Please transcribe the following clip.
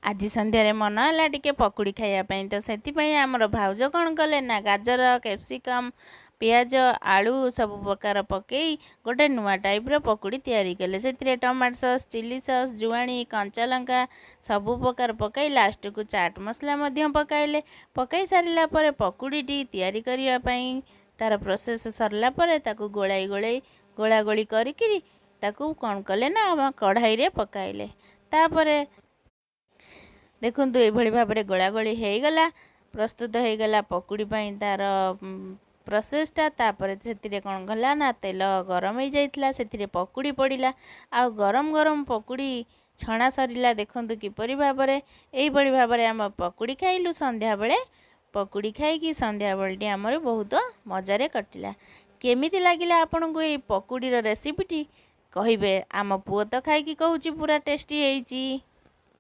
आज संध्यारे मन है टिके पकुड़ी खायापाई तो से आमर भाउज कौन कले ना गाजर कैप्सिकम पियाज आलू सब प्रकार पकई गोटे नुआ टाइप्र पकुड़ी तैयारी कले से टमाटो सॉस चिली सॉस जुआणी कंचा लंका सबु प्रकार पकई लास्ट को चाट मसला पकाइले पकई सारा पर पकुड़ी तैयारी करने तार प्रोसेस सरला पर ताकू गोलाई गोलाई गोला गोली करी ताकू कौन कले ना आम कढ़ाई रे पकाइले तापर देखु ये भाव में गोला गोली हो गला प्रस्तुत हो गला पकुड़ी तार प्रोसेसटा तापर से कौन गला ना तेल गरम हो जाइला से पकुड़ी पड़ा आ गरम गरम पकुड़ी छणा सरला देखु किपरि भाव में यही भाव में आम पकुड़ी खाइलु संध्या बेले पकुड़ी खाई संध्या बेलटी आमर बहुत मजारे कटिला। केमिति लागिला आपन को ये पकुड़ीर रेसिपीटी कहिबे आम पुओ तो खाई कहूँ पूरा टेस्टी होइची।